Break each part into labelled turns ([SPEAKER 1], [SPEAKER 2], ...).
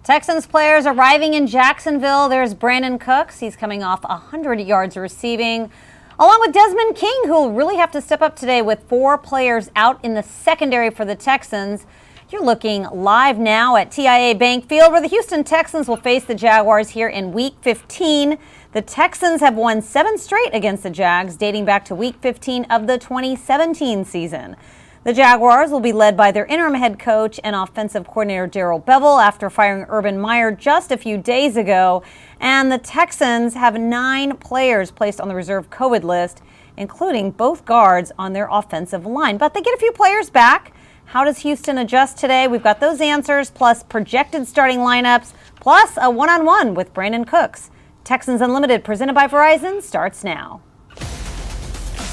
[SPEAKER 1] Texans players arriving in Jacksonville. There's Brandon Cooks. He's coming off 100 yards receiving, along with Desmond King, who will really have to step up today with 4 players out in the secondary for the Texans. You're looking live now at TIAA Bank Field, where the Houston Texans will face the Jaguars here in Week 15. The Texans have won 7 straight against the Jags, dating back to Week 15 of the 2017 season. The Jaguars will be led by their interim head coach and offensive coordinator Darrell Bevell after firing Urban Meyer just a few days ago. And the Texans have 9 players placed on the reserve COVID list, including both guards on their offensive line. But they get a few players back. How does Houston adjust today? We've got those answers, plus projected starting lineups, plus a one-on-one with Brandon Cooks. Texans Unlimited, presented by Verizon, starts now.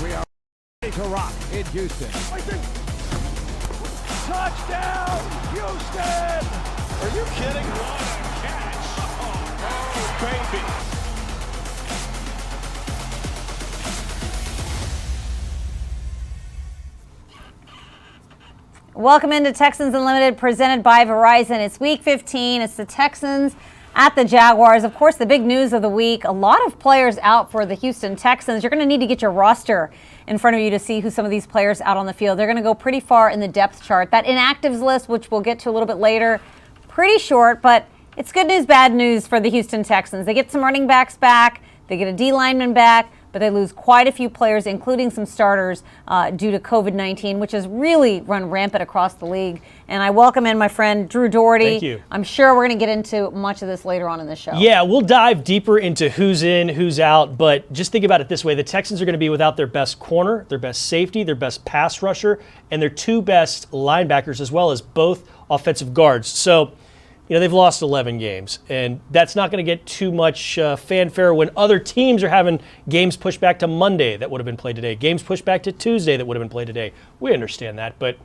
[SPEAKER 2] We are ready to rock in Houston. Touchdown, Houston!
[SPEAKER 3] Are you kidding? What a catch. Oh, baby.
[SPEAKER 1] Welcome into Texans Unlimited, presented by Verizon. It's Week 15. It's the Texans at the Jaguars. Of course, the big news of the week, a lot of players out for the Houston Texans. You're going to need to get your roster in front of you to see who some of these players out on the field. They're going to go pretty far in the depth chart. That inactives list, which we'll get to a little bit later, pretty short, but it's good news, bad news for the Houston Texans. They get some running backs back, they get a D lineman back, but they lose quite a few players, including some starters, due to COVID-19, which has really run rampant across the league. And I welcome in my friend Drew Doherty.
[SPEAKER 4] Thank you.
[SPEAKER 1] I'm sure we're going to get into much of this later on in the show.
[SPEAKER 4] Yeah, we'll dive deeper into who's in, who's out, but just think about it this way. The Texans are going to be without their best corner, their best safety, their best pass rusher, and their 2 best linebackers, as well as both offensive guards. So, they've lost 11 games, and that's not going to get too much fanfare when other teams are having games pushed back to Monday that would have been played today, games pushed back to Tuesday that would have been played today. We understand that, but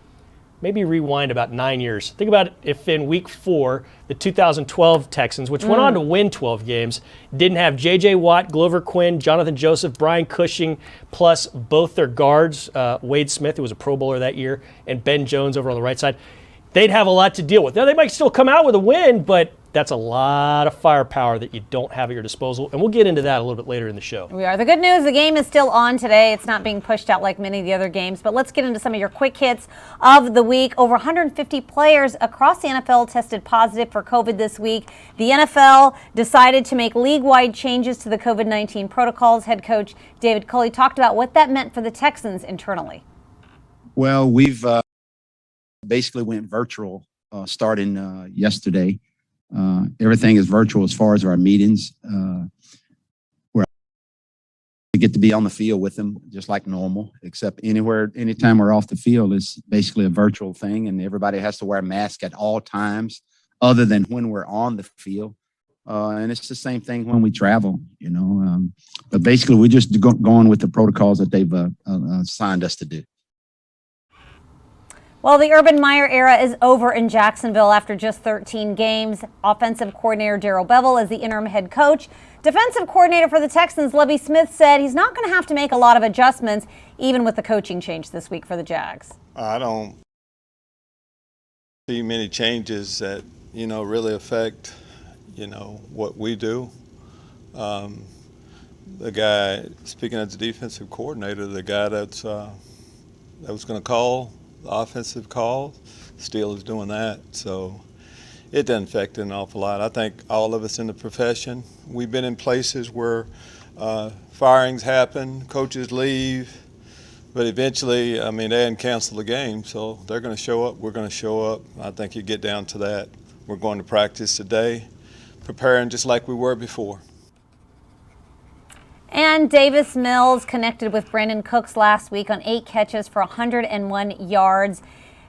[SPEAKER 4] maybe rewind about 9 years. Think about it if in Week 4, the 2012 Texans, which went on to win 12 games, didn't have J.J. Watt, Glover Quinn, Jonathan Joseph, Brian Cushing, plus both their guards, Wade Smith, who was a Pro Bowler that year, and Ben Jones over on the right side. They'd have a lot to deal with. Now, they might still come out with a win, but that's a lot of firepower that you don't have at your disposal, and we'll get into that a little bit later in the show.
[SPEAKER 1] We are. The good news, the game is still on today. It's not being pushed out like many of the other games, but let's get into some of your quick hits of the week. Over 150 players across the NFL tested positive for COVID this week. The NFL decided to make league-wide changes to the COVID-19 protocols. Head coach David Culley talked about what that meant for the Texans internally.
[SPEAKER 5] Well, we've basically went virtual starting yesterday. Everything is virtual as far as our meetings. Where we get to be on the field with them just like normal, except anytime we're off the field, it's basically a virtual thing, and everybody has to wear a mask at all times other than when we're on the field. And it's the same thing when we travel, but basically we're just going with the protocols that they've assigned us to do.
[SPEAKER 1] Well, the Urban Meyer era is over in Jacksonville after just 13 games. Offensive coordinator Darrell Bevell is the interim head coach. Defensive coordinator for the Texans, Lovie Smith, said he's not going to have to make a lot of adjustments, even with the coaching change this week for the Jags.
[SPEAKER 6] I don't see many changes that, really affect, what we do. The guy, speaking as the defensive coordinator, the guy that was going to call the offensive call, still is doing that. So it doesn't affect it an awful lot. I think all of us in the profession, we've been in places where firings happen, coaches leave, but eventually, they hadn't canceled the game, so they're going to show up, we're going to show up. I think you get down to that. We're going to practice today, preparing just like we were before.
[SPEAKER 1] And Davis Mills connected with Brandon Cooks last week on 8 catches for 101 yards.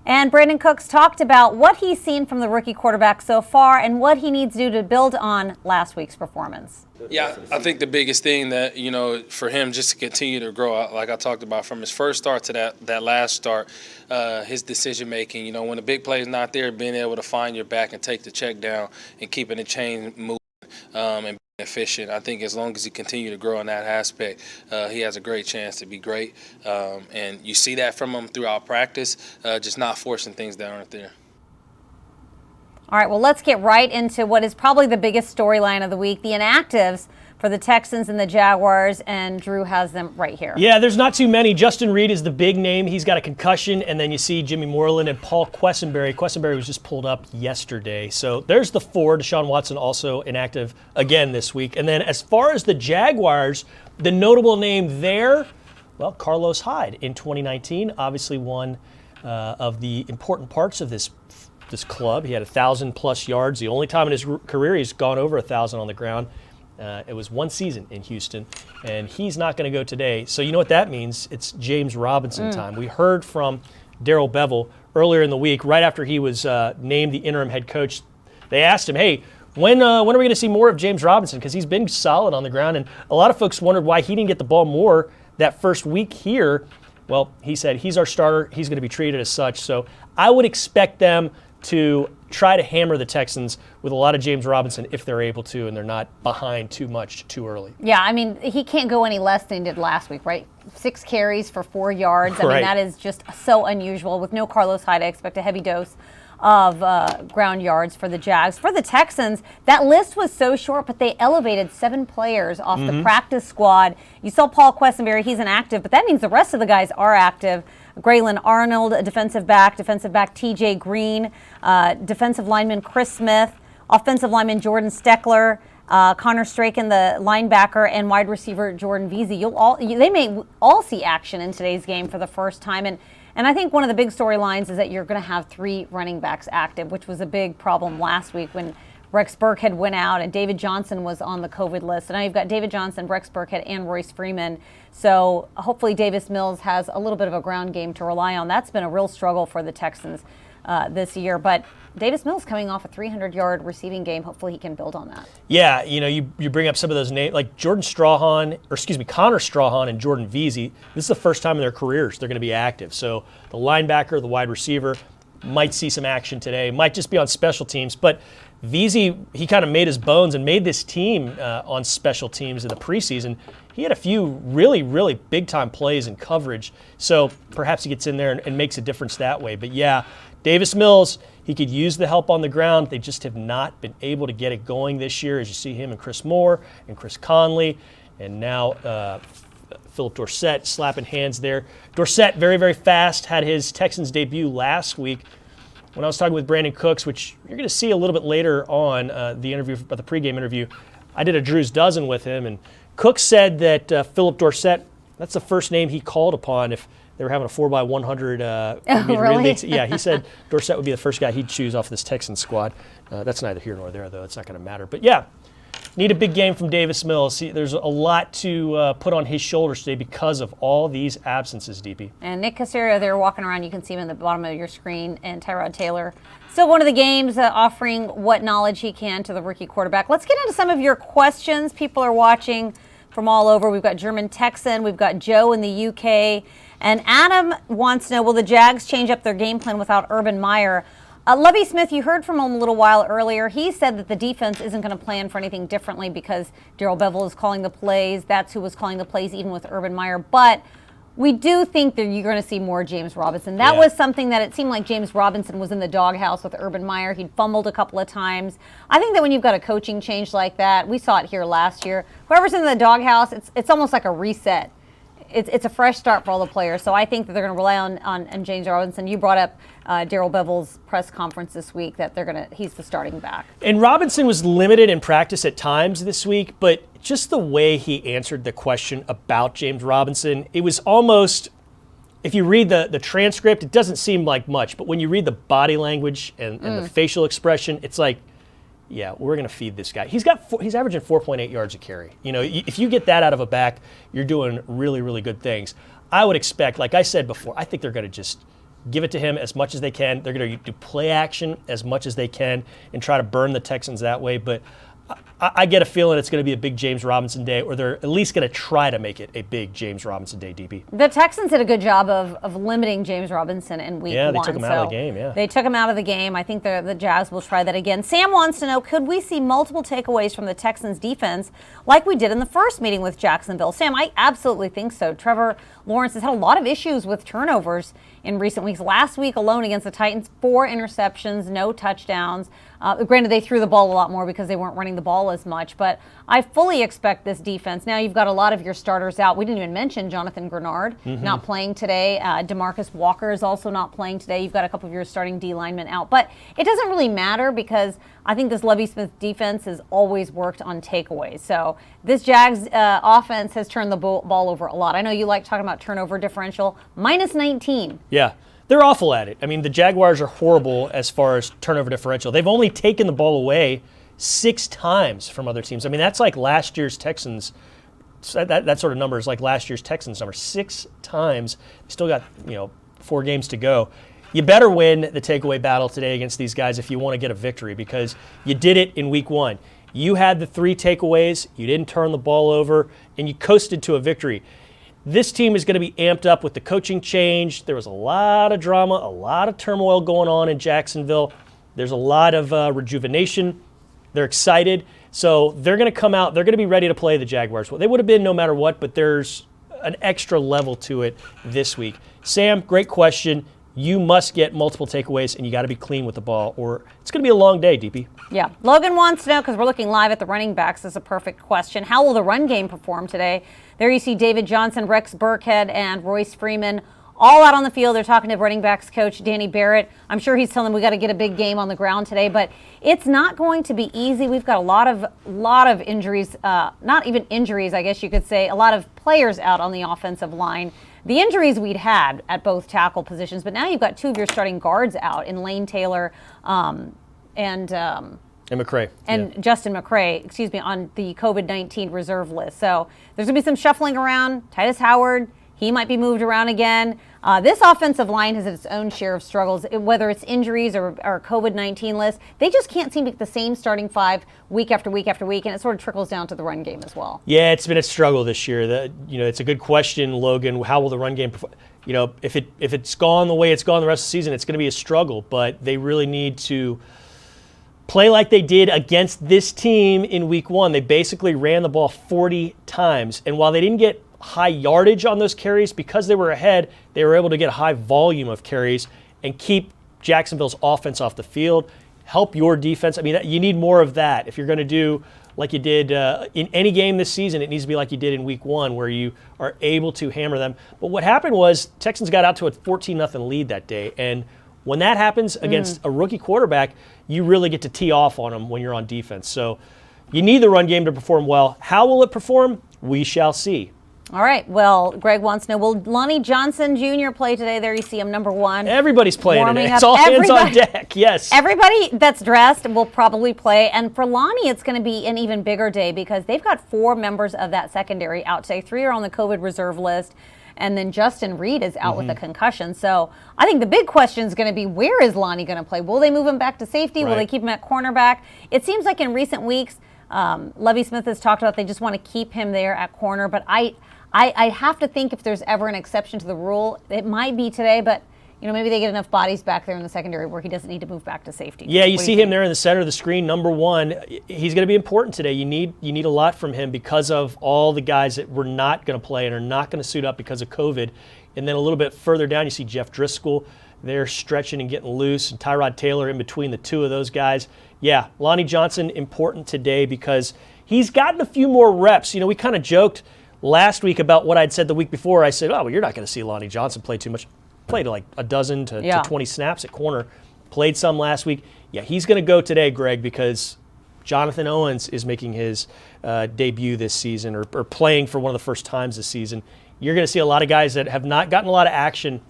[SPEAKER 1] And Brandon Cooks talked about what he's seen from the rookie quarterback so far and what he needs to do to build on last week's performance.
[SPEAKER 7] Yeah, I think the biggest thing that, for him just to continue to grow, like I talked about, from his first start to that last start, his decision making, when the big play is not there, being able to find your back and take the check down and keeping the chain moving and being efficient. I think as long as he continues to grow in that aspect, he has a great chance to be great. And you see that from him throughout practice, just not forcing things that aren't there.
[SPEAKER 1] All right, well, let's get right into what is probably the biggest storyline of the week, the inactives for the Texans and the Jaguars, and Drew has them right here.
[SPEAKER 4] Yeah, there's not too many. Justin Reed is the big name. He's got a concussion, and then you see Jimmy Moreland and Paul Quessenberry. Quessenberry was just pulled up yesterday. So there's the four. Deshaun Watson also inactive again this week. And then as far as the Jaguars, the notable name there, well, Carlos Hyde in 2019, obviously one of the important parts of this club. He had 1,000+ yards. The only time in his career he's gone over 1,000 on the ground. It was one season in Houston, and he's not going to go today. So you know what that means? It's James Robinson time. We heard from Darrell Bevell earlier in the week, right after he was named the interim head coach. They asked him, hey, when are we going to see more of James Robinson? Because he's been solid on the ground, and a lot of folks wondered why he didn't get the ball more that first week here. Well, he said he's our starter. He's going to be treated as such. So I would expect them to try to hammer the Texans with a lot of James Robinson if they're able to, and they're not behind too much too early.
[SPEAKER 1] Yeah, I mean, he can't go any less than he did last week, right? 6 carries for 4 yards. I mean, that is just so unusual. With no Carlos Hyde, I expect a heavy dose of ground yards for the Jags. For the Texans, that list was so short, but they elevated 7 players off the practice squad. You saw Paul Quessenberry, he's inactive, but that means the rest of the guys are active. Graylin Arnold, a defensive back TJ Green, defensive lineman Chris Smith, offensive lineman Jordan Steckler, Connor Straken, the linebacker, and wide receiver Jordan Veazey. They may all see action in today's game for the first time. And I think one of the big storylines is that you're going to have 3 running backs active, which was a big problem last week when Rex Burkhead went out and David Johnson was on the COVID list. And now you've got David Johnson, Rex Burkhead, and Royce Freeman. So hopefully Davis Mills has a little bit of a ground game to rely on. That's been a real struggle for the Texans this year. But Davis Mills coming off a 300-yard receiving game. Hopefully he can build on that.
[SPEAKER 4] Yeah, you bring up some of those names, like Connor Strahan and Jordan Veazey. This is the first time in their careers they're going to be active. So the linebacker, the wide receiver, might see some action today. Might just be on special teams. But Veazey, he kind of made his bones and made this team on special teams in the preseason. He had a few really, really big-time plays and coverage. So perhaps he gets in there and makes a difference that way. But yeah, Davis Mills, he could use the help on the ground. They just have not been able to get it going this year, as you see him and Chris Moore and Chris Conley. And now Philip Dorsett slapping hands there. Dorsett, very, very fast, had his Texans debut last week. When I was talking with Brandon Cooks, which you're going to see a little bit later on the interview, the pregame interview, I did a Drew's Dozen with him, and Cooks said that Philip Dorsett, that's the first name he called upon if they were having a 4x100
[SPEAKER 1] really?
[SPEAKER 4] Yeah, he said Dorsett would be the first guy he'd choose off this Texans squad. That's neither here nor there, though. It's not going to matter. But yeah, need a big game from Davis Mills. There's a lot to put on his shoulders today because of all these absences, DP.
[SPEAKER 1] And Nick Caserio there walking around. You can see him in the bottom of your screen. And Tyrod Taylor, still one of the games, offering what knowledge he can to the rookie quarterback. Let's get into some of your questions. People are watching from all over. We've got German Texan. We've got Joe in the UK. And Adam wants to know, will the Jags change up their game plan without Urban Meyer? Lovie Smith, you heard from him a little while earlier. He said that the defense isn't going to plan for anything differently because Darrell Bevell is calling the plays. That's who was calling the plays even with Urban Meyer. But we do think that you're going to see more James Robinson. That was something that it seemed like James Robinson was in the doghouse with Urban Meyer. He'd fumbled a couple of times. I think that when you've got a coaching change like that, we saw it here last year, whoever's in the doghouse, it's almost like a reset. It's a fresh start for all the players. So I think that they're going to rely on James Robinson. You brought up Darrell Bevell's press conference this week that he's the starting back. And
[SPEAKER 4] Robinson was limited in practice at times this week, but just the way he answered the question about James Robinson, it was almost, if you read the transcript, it doesn't seem like much, but when you read the body language and the facial expression, it's like, yeah, we're going to feed this guy. He's averaging 4.8 yards a carry. If you get that out of a back, you're doing really, really good things. I would expect, like I said before, I think they're going to just give it to him as much as they can. They're going to do play action as much as they can and try to burn the Texans that way. But I get a feeling it's going to be a big James Robinson day, or they're at least going to try to make it a big James Robinson day, DB.
[SPEAKER 1] The Texans did a good job of limiting James Robinson in week 1.
[SPEAKER 4] Yeah, they took him out of the game, yeah.
[SPEAKER 1] They took him out of the game. I think the Jags will try that again. Sam wants to know, could we see multiple takeaways from the Texans defense like we did in the first meeting with Jacksonville? Sam, I absolutely think so. Trevor Lawrence has had a lot of issues with turnovers in recent weeks. Last week alone against the Titans, 4 interceptions, no touchdowns. Granted, they threw the ball a lot more because they weren't running the ball as much, but I fully expect this defense. Now you've got a lot of your starters out. We didn't even mention Jonathan Grenard not playing today. DeMarcus Walker is also not playing today. You've got a couple of your starting D linemen out, but it doesn't really matter because I think this Lovie Smith defense has always worked on takeaways. So this Jags offense has turned the ball over a lot. I know you like talking about turnover differential, minus 19.
[SPEAKER 4] Yeah. They're awful at it. I mean, the Jaguars are horrible as far as turnover differential. They've only taken the ball away 6 times from other teams. I mean, that's like last year's Texans. That sort of number is like last year's Texans number. 6 times. Still got 4 games to go. You better win the takeaway battle today against these guys if you want to get a victory, because you did it in week 1. You had the 3 takeaways. You didn't turn the ball over, and you coasted to a victory. This team is going to be amped up with the coaching change. There was a lot of drama, a lot of turmoil going on in Jacksonville. There's a lot of rejuvenation. They're excited. So they're going to come out. They're going to be ready to play the Jaguars. Well, they would have been no matter what, but there's an extra level to it this week. Sam, great question. You must get multiple takeaways, and you got to be clean with the ball, or it's going to be a long day, DP.
[SPEAKER 1] Yeah. Logan wants to know, because we're looking live at the running backs, this is a perfect question. How will the run game perform today? There you see David Johnson, Rex Burkhead, and Royce Freeman all out on the field. They're talking to running backs coach Danny Barrett. I'm sure he's telling them we got to get a big game on the ground today, but it's not going to be easy. We've got a lot of injuries, not even injuries, I guess you could say, a lot of players out on the offensive line. The injuries we'd had at both tackle positions, but now you've got 2 of your starting guards out in Lane Taylor and
[SPEAKER 4] McCray.
[SPEAKER 1] And Justin McCray, on the COVID-19 reserve list. So there's going to be some shuffling around. Titus Howard, he might be moved around again. This offensive line has its own share of struggles, whether it's injuries or COVID-19 list. They just can't seem to get the same starting 5 week after week after week, and it sort of trickles down to the run game as well.
[SPEAKER 4] Yeah, it's been a struggle this year. It's a good question, Logan. How will the run game perform? If it's gone the way it's gone the rest of the season, it's going to be a struggle, but they really need to play like they did against this team in week 1. They basically ran the ball 40 times, and while they didn't get high yardage on those carries, because they were ahead, they were able to get a high volume of carries and keep Jacksonville's offense off the field, help your defense. I mean, you need more of that. If you're going to do like you did in any game this season, it needs to be like you did in week 1, where you are able to hammer them. But what happened was Texans got out to a 14-0 lead that day, and when that happens against a rookie quarterback, you really get to tee off on them when you're on defense. So you need the run game to perform well. How will it perform? We shall see.
[SPEAKER 1] All right. Well, Greg wants to know, will Lonnie Johnson Jr. play today? There you see him, number 1.
[SPEAKER 4] Everybody's playing
[SPEAKER 1] warming
[SPEAKER 4] today.
[SPEAKER 1] up.
[SPEAKER 4] It's all hands on deck. Yes.
[SPEAKER 1] Everybody that's dressed will probably play. And for Lonnie, it's going to be an even bigger day because they've got 4 members of that secondary out today. 3 are on the COVID reserve list. And then Justin Reed is out with a concussion. So I think the big question is going to be, where is Lonnie going to play? Will they move him back to safety? Will they keep him at cornerback? It seems like in recent weeks, Lovie Smith has talked about they just want to keep him there at corner. But I have to think if there's ever an exception to the rule, it might be today, but maybe they get enough bodies back there in the secondary where he doesn't need to move back to safety.
[SPEAKER 4] Yeah, you see him there in the center of the screen, number 1. He's going to be important today. You need a lot from him because of all the guys that were not going to play and are not going to suit up because of COVID. And then a little bit further down, you see Jeff Driscoll. They're stretching and getting loose, and Tyrod Taylor in between the 2 of those guys. Yeah, Lonnie Johnson important today because he's gotten a few more reps. We kind of joked last week about what I'd said the week before. I said, oh, well, you're not going to see Lonnie Johnson play too much. Played like a dozen to 20 snaps at corner. Played some last week. Yeah, he's going to go today, Greg, because Jonathan Owens is making his debut this season or playing for one of the first times this season. You're going to see a lot of guys that have not gotten a lot of action,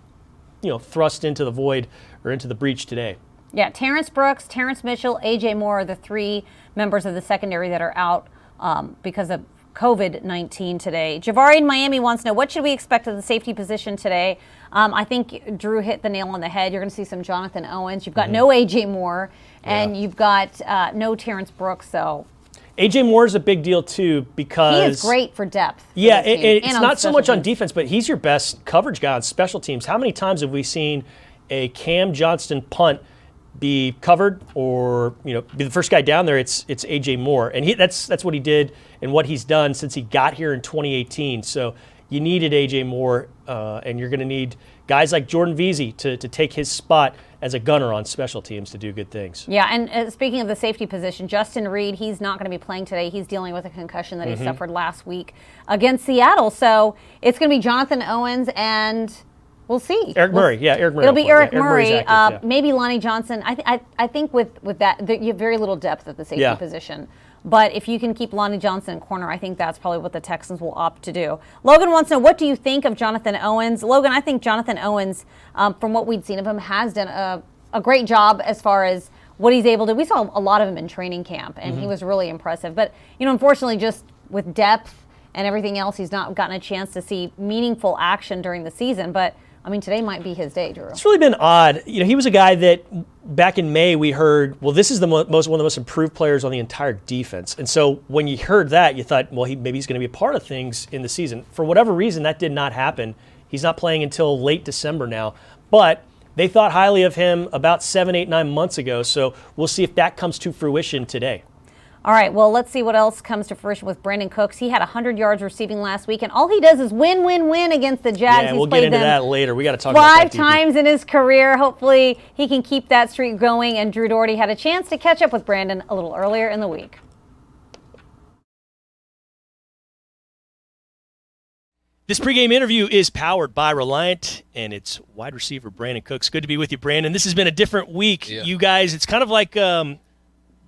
[SPEAKER 4] thrust into the void or into the breach today. Yeah,
[SPEAKER 1] Terrence Brooks, Terrence Mitchell, A.J. Moore are the 3 members of the secondary that are out because of COVID-19 today. Javari in Miami wants to know, what should we expect of the safety position today? I think Drew hit the nail on the head. You're going to see some Jonathan Owens. You've got no A.J. Moore, and you've got no Terrence Brooks. So
[SPEAKER 4] A.J. Moore is a big deal, too, because
[SPEAKER 1] he is great for depth.
[SPEAKER 4] Yeah, it's not so much on defense, but he's your best coverage guy on special teams. How many times have we seen a Cam Johnston punt be covered or be the first guy down there? It's A.J. Moore, and that's what he did and what he's done since he got here in 2018. So you needed A.J. Moore, and you're going to need guys like Jordan Veazey to take his spot as a gunner on special teams to do good things.
[SPEAKER 1] Yeah, and speaking of the safety position, Justin Reed, he's not going to be playing today. He's dealing with a concussion that he suffered last week against Seattle. So it's going to be Jonathan Owens and we'll see.
[SPEAKER 4] Eric Murray. It'll
[SPEAKER 1] be Eric Murray.
[SPEAKER 4] Active,
[SPEAKER 1] maybe Lonnie Johnson. I think with that, you have very little depth at the safety position. But if you can keep Lonnie Johnson in corner, I think that's probably what the Texans will opt to do. Logan wants to know, what do you think of Jonathan Owens? Logan, I think Jonathan Owens, from what we'd seen of him, has done a great job as far as what he's able to. We saw a lot of him in training camp, and he was really impressive. But, unfortunately, just with depth and everything else, he's not gotten a chance to see meaningful action during the season. But today might be his day, Drew.
[SPEAKER 4] It's really been odd. He was a guy that back in May we heard, well, this is one of the most improved players on the entire defense. And so when you heard that, you thought, well, maybe he's going to be a part of things in the season. For whatever reason, that did not happen. He's not playing until late December now. But they thought highly of him about 7, 8, 9 months ago. So we'll see if that comes to fruition today.
[SPEAKER 1] All right, well, let's see what else comes to fruition with Brandon Cooks. He had 100 yards receiving last week, and all he does is win, win, win against the Jags.
[SPEAKER 4] Yeah, we'll get into that later. We got to talk about that.
[SPEAKER 1] 5 times in his career. Hopefully he can keep that streak going, and Drew Doherty had a chance to catch up with Brandon a little earlier in the week.
[SPEAKER 4] This pregame interview is powered by Reliant, and it's wide receiver Brandon Cooks. Good to be with you, Brandon. This has been a different week.
[SPEAKER 8] Yeah.
[SPEAKER 4] You guys, it's kind of like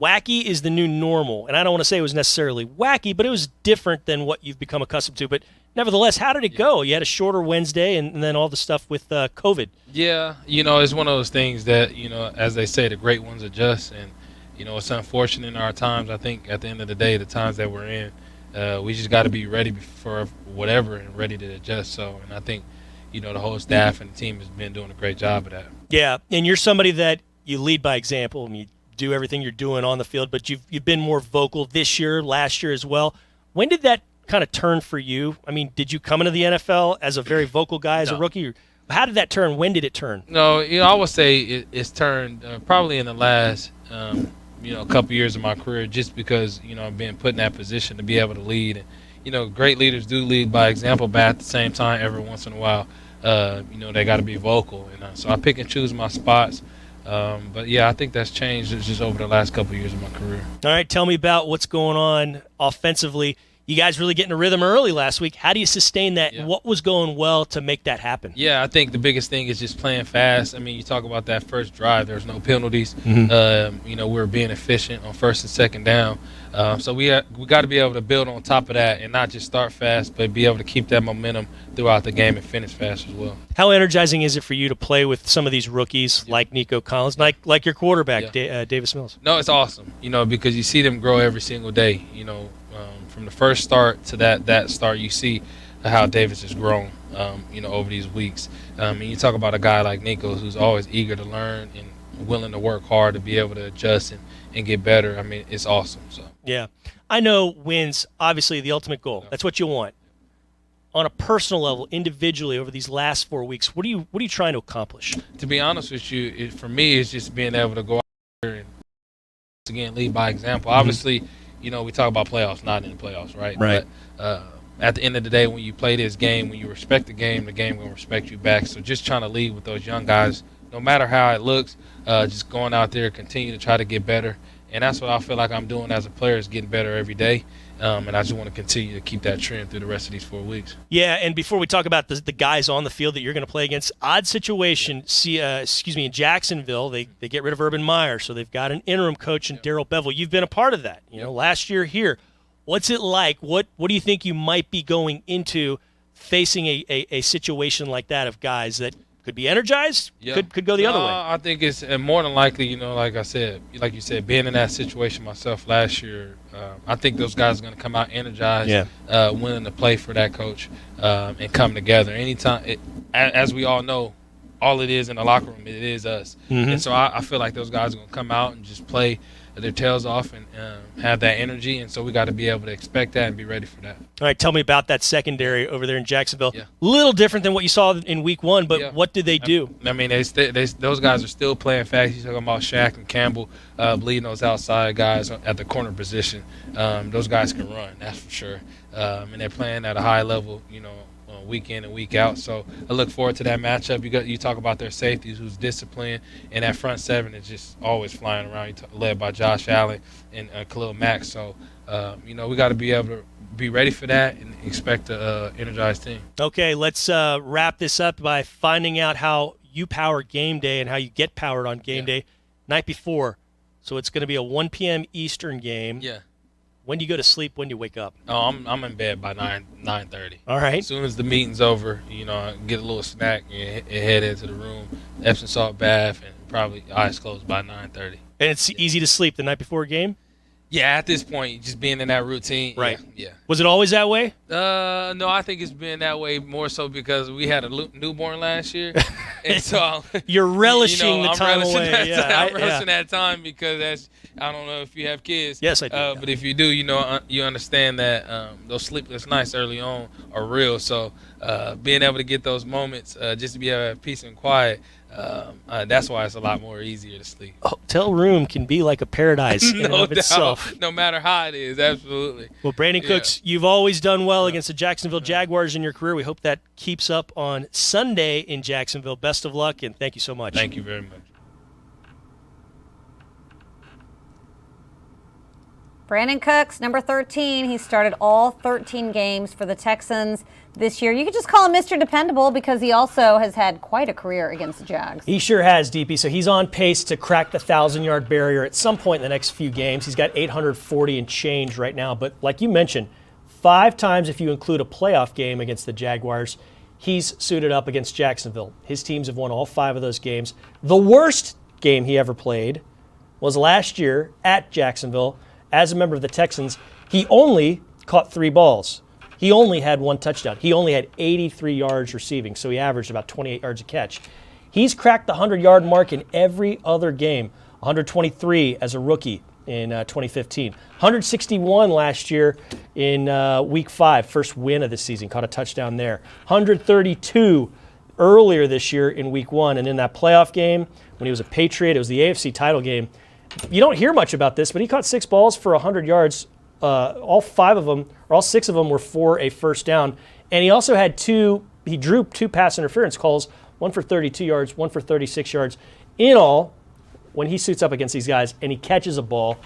[SPEAKER 4] wacky is the new normal. And I don't want to say it was necessarily wacky, but it was different than what you've become accustomed to. But nevertheless, how did it go? You had a shorter Wednesday and then all the stuff with COVID.
[SPEAKER 8] Yeah, it's one of those things that, as they say, the great ones adjust. And, it's unfortunate in our times. I think at the end of the day, the times that we're in, we just got to be ready for whatever and ready to adjust. So, and I think, the whole staff and the team has been doing a great job of that.
[SPEAKER 4] Yeah, and you're somebody that you lead by example. You do everything you're doing on the field, but you've been more vocal this year, last year as well. When did that kind of turn for you? Did you come into the NFL as a very vocal guy as a rookie? How did that turn? When did it turn?
[SPEAKER 8] No, I would say it's turned probably in the last a couple years of my career, just because I've been put in that position to be able to lead. And great leaders do lead by example, but at the same time, every once in a while, they got to be vocal. And so I pick and choose my spots. But yeah, I think that's changed just over the last couple of years of my career.
[SPEAKER 4] All right, tell me about what's going on offensively. You guys really getting a rhythm early last week. How do you sustain that?
[SPEAKER 8] Yeah.
[SPEAKER 4] What was going well to make that happen?
[SPEAKER 8] Yeah, I think the biggest thing is just playing fast. You talk about that first drive. There's no penalties. We were being efficient on first and second down. So we got to be able to build on top of that and not just start fast, but be able to keep that momentum throughout the game and finish fast as well.
[SPEAKER 4] How energizing is it for you to play with some of these rookies like Nico Collins, like your quarterback, Davis Mills?
[SPEAKER 8] No, it's awesome, because you see them grow every single day. From the first start to that start, you see how Davis has grown, over these weeks. And you talk about a guy like Nico who's always eager to learn and willing to work hard to be able to adjust and get better. It's awesome. So
[SPEAKER 4] yeah, I know wins, obviously the ultimate goal. That's what you want. On a personal level, individually, over these last 4 weeks, what are you trying to accomplish?
[SPEAKER 8] To be honest with you, for me, it's just being able to go out there and again lead by example. Obviously, we talk about playoffs, not in the playoffs, right?
[SPEAKER 4] Right.
[SPEAKER 8] But at the end of the day, when you play this game, when you respect the game going to respect you back. So just trying to lead with those young guys, no matter how it looks, just going out there, continue to try to get better. And that's what I feel like I'm doing as a player, is getting better every day. And I just want to continue to keep that trend through the rest of these 4 weeks.
[SPEAKER 4] Yeah, and before we talk about the guys on the field that you're going to play against, odd situation, in Jacksonville, they get rid of Urban Meyer, so they've got an interim coach in Darrell Bevel. You've been a part of that, last year here. What's it like? What do you think you might be going into facing a situation like that of guys that could be energized, could go the other way?
[SPEAKER 8] I think it's more than likely, like you said, being in that situation myself last year, I think those guys are going to come out energized, willing to play for that coach, and come together. Anytime, as we all know, all it is in the locker room, it is us. And so I feel like those guys are going to come out and just play their tails off and have that energy. And so we got to be able to expect that and be ready for that.
[SPEAKER 4] All right, tell me about that secondary over there in Jacksonville.
[SPEAKER 8] Yeah.
[SPEAKER 4] Little different than what you saw in week 1, but what did they do?
[SPEAKER 8] Those guys are still playing fast. You're talking about Shaq and Campbell bleeding those outside guys at the corner position. Those guys can run, that's for sure. And they're playing at a high level, week in and week out. So I look forward to that matchup. You talk about their safeties, who's disciplined, and that front seven is just always flying around, led by Josh Allen and Khalil Mack. So we got to be able to be ready for that and expect a energized team.
[SPEAKER 4] Okay, let's wrap this up by finding out how you power game day and how you get powered on game day night before. So it's going to be a 1 p.m. Eastern game.
[SPEAKER 8] Yeah.
[SPEAKER 4] When do you go to sleep? When do you wake up?
[SPEAKER 8] Oh, I'm in bed by 9:30.
[SPEAKER 4] All right.
[SPEAKER 8] As soon as the meeting's over, I get a little snack and head into the room, Epsom salt bath, and probably eyes closed by 9:30.
[SPEAKER 4] And it's easy to sleep the night before a game?
[SPEAKER 8] Yeah, at this point, just being in that routine.
[SPEAKER 4] Right.
[SPEAKER 8] Yeah.
[SPEAKER 4] Was it always that way?
[SPEAKER 8] No, I think it's been that way more so because we had a newborn last year, and so
[SPEAKER 4] you're relishing the
[SPEAKER 8] I'm
[SPEAKER 4] time
[SPEAKER 8] relishing
[SPEAKER 4] away.
[SPEAKER 8] I'm relishing that time because I don't know if you have kids.
[SPEAKER 4] Yes, I do.
[SPEAKER 8] But if you do, you understand that those sleepless nights early on are real. So being able to get those moments, just to be able to have peace and quiet. That's why it's a lot more easier to sleep.
[SPEAKER 4] Hotel room can be like a paradise in and of itself.
[SPEAKER 8] No matter how it is, absolutely.
[SPEAKER 4] Well, Brandon Cooks, you've always done well against the Jacksonville Jaguars in your career. We hope that keeps up on Sunday in Jacksonville. Best of luck, and thank you so much.
[SPEAKER 8] Thank you very much.
[SPEAKER 1] Brandon Cooks, number 13. He started all 13 games for the Texans this year. You could just call him Mr. Dependable because he also has had quite a career against the Jags.
[SPEAKER 4] He sure has, DP. So he's on pace to crack the 1,000-yard barrier at some point in the next few games. He's got 840 and change right now. But like you mentioned, 5 times if you include a playoff game against the Jaguars, he's suited up against Jacksonville. His teams have won all 5 of those games. The worst game he ever played was last year at Jacksonville. As a member of the Texans, he only caught 3 balls. He only had 1 touchdown. He only had 83 yards receiving, so he averaged about 28 yards a catch. He's cracked the 100-yard mark in every other game, 123 as a rookie in 2015, 161 last year in Week 5, first win of the season, caught a touchdown there, 132 earlier this year in Week 1, and in that playoff game, when he was a Patriot, it was the AFC title game. You don't hear much about this, but he caught 6 balls for 100 yards. All 5 of them, or all 6 of them were for a first down. And he also had he drew 2 pass interference calls, 1 for 32 yards, 1 for 36 yards. In all, when he suits up against these guys and he catches a ball,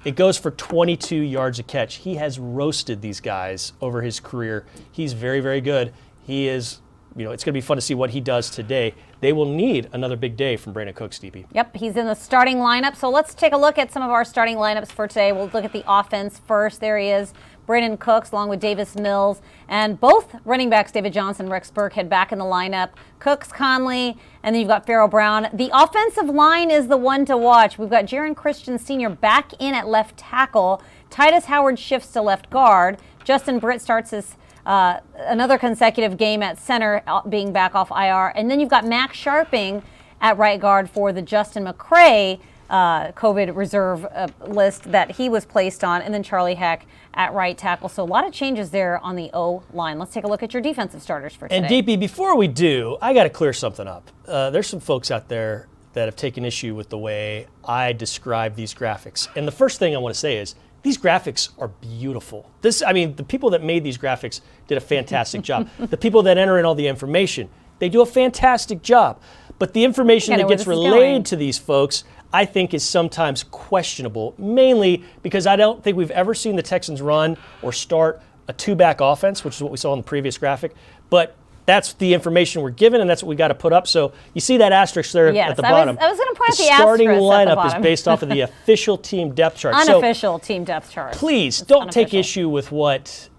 [SPEAKER 4] it goes for 22 yards a catch. He has roasted these guys over his career. He's very, very good. He is, it's going to be fun to see what he does today. They will need another big day from Brandon Cooks, DP.
[SPEAKER 1] Yep, he's in the starting lineup. So let's take a look at some of our starting lineups for today. We'll look at the offense first. There he is, Brandon Cooks, along with Davis Mills. And both running backs, David Johnson, Rex Burkhead, back in the lineup. Cooks, Conley, and then you've got Farrell Brown. The offensive line is the one to watch. We've got Jaron Christian Sr. back in at left tackle. Titus Howard shifts to left guard. Justin Britt starts his another consecutive game at center, being back off IR. And then you've got Max Sharping at right guard for the Justin McCray COVID reserve list that he was placed on, and then Charlie Heck at right tackle. So a lot of changes there on the O-line. Let's take a look at your defensive starters for today.
[SPEAKER 4] And DP, before we do, I got to clear something up. There's some folks out there that have taken issue with the way I describe these graphics. And the first thing I want to say is, these graphics are beautiful. The people that made these graphics did a fantastic job. The people that enter in all the information, they do a fantastic job. But the information that gets relayed to these folks, I think, is sometimes questionable, mainly because I don't think we've ever seen the Texans run or start a 2-back offense, which is what we saw in the previous graphic. But that's the information we're given, and that's what we got to put up. So you see that asterisk there at the bottom.
[SPEAKER 1] I was going to point out the
[SPEAKER 4] starting
[SPEAKER 1] asterisk
[SPEAKER 4] lineup is based off of the official team depth chart.
[SPEAKER 1] Unofficial team depth chart.
[SPEAKER 4] Please don't take issue with what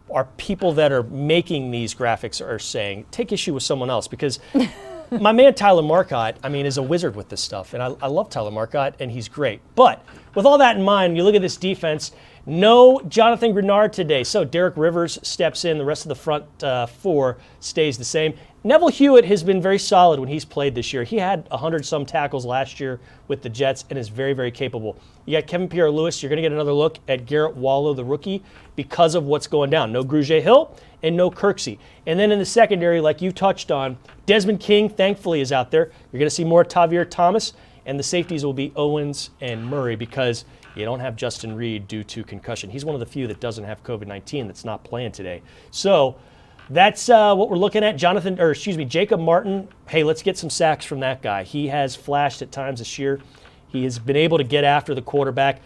[SPEAKER 4] our people that are making these graphics are saying. Take issue with someone else, because my man Tyler Marcotte, is a wizard with this stuff, and I love Tyler Marcotte, and he's great. But with all that in mind, you look at this defense. No Jonathan Grenard today, so Derek Rivers steps in. The rest of the front 4 stays the same. Neville Hewitt has been very solid when he's played this year. He had 100-some tackles last year with the Jets and is very, very capable. You got Kevin Pierre-Louis. You're going to get another look at Garrett Wallow, the rookie, because of what's going down. No Grugier Hill and no Kirksey. And then in the secondary, like you touched on, Desmond King, thankfully, is out there. You're going to see more Tavier Thomas, and the safeties will be Owens and Murray, because you don't have Justin Reed due to concussion. He's one of the few that doesn't have COVID-19 that's not playing today. So That's what we're looking at. Jacob Martin. Hey, let's get some sacks from that guy. He has flashed at times this year. He has been able to get after the quarterback.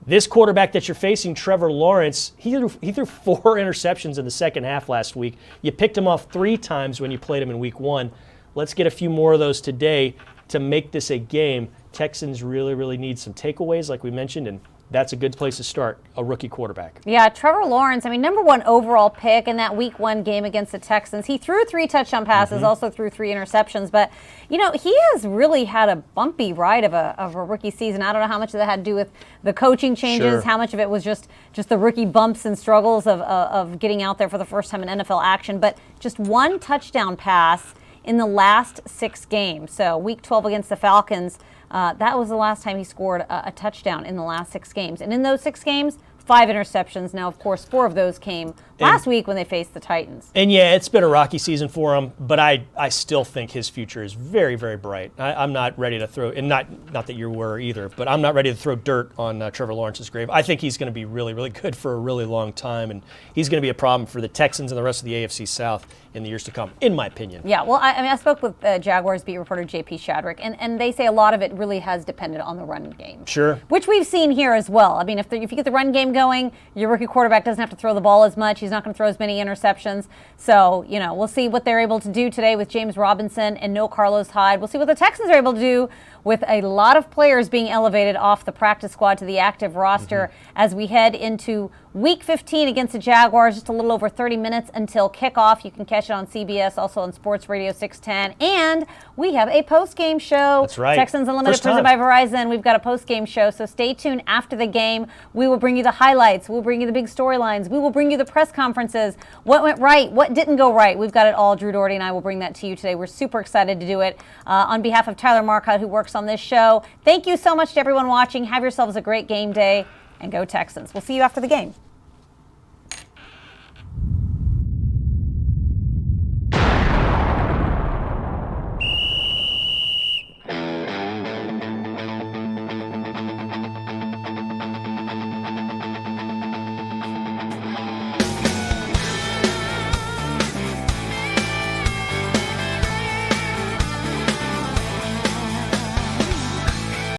[SPEAKER 4] This quarterback that you're facing, Trevor Lawrence, he threw 4 interceptions in the second half last week. You picked him off 3 times when you played him in week 1. Let's get a few more of those today to make this a game. Texans really, really need some takeaways, like we mentioned, and that's a good place to start, a rookie quarterback.
[SPEAKER 1] Yeah, Trevor Lawrence, number 1 overall pick in that week 1 game against the Texans. He threw 3 touchdown passes, also threw 3 interceptions. But, he has really had a bumpy ride of a rookie season. I don't know how much of that had to do with the coaching changes, how much of it was just the rookie bumps and struggles of getting out there for the first time in NFL action. But just 1 touchdown pass in the last 6 games. So week 12 against the Falcons, that was the last time he scored a touchdown in the last 6 games. And in those 6 games, 5 interceptions. Now, of course, 4 of those came last week when they faced the Titans.
[SPEAKER 4] And yeah, it's been a rocky season for him, but I still think his future is very, very bright. I'm not ready to throw, and not that you were either, but I'm not ready to throw dirt on Trevor Lawrence's grave. I think he's going to be really, really good for a really long time, and he's going to be a problem for the Texans and the rest of the AFC South in the years to come, in my opinion.
[SPEAKER 1] Yeah, well, I spoke with Jaguars beat reporter J.P. Shadrick, and they say a lot of it really has depended on the run game.
[SPEAKER 4] Sure.
[SPEAKER 1] Which we've seen here as well. If you get the run game going, your rookie quarterback doesn't have to throw the ball as much. He's not going to throw as many interceptions. So, we'll see what they're able to do today with James Robinson and no Carlos Hyde. We'll see what the Texans are able to do with a lot of players being elevated off the practice squad to the active roster as we head into Week 15 against the Jaguars. Just a little over 30 minutes until kickoff. You can catch it on CBS, also on Sports Radio 610. And we have a post-game show.
[SPEAKER 4] That's right.
[SPEAKER 1] Texans Unlimited, presented by Verizon. We've got a post-game show, so stay tuned after the game. We will bring you the highlights. We'll bring you the big storylines. We will bring you the press conferences. What went right? What didn't go right? We've got it all. Drew Doherty and I will bring that to you today. We're super excited to do it. On behalf of Tyler Marcotte, who works on this show, thank you so much to everyone watching. Have yourselves a great game day, and go Texans. We'll see you after the game.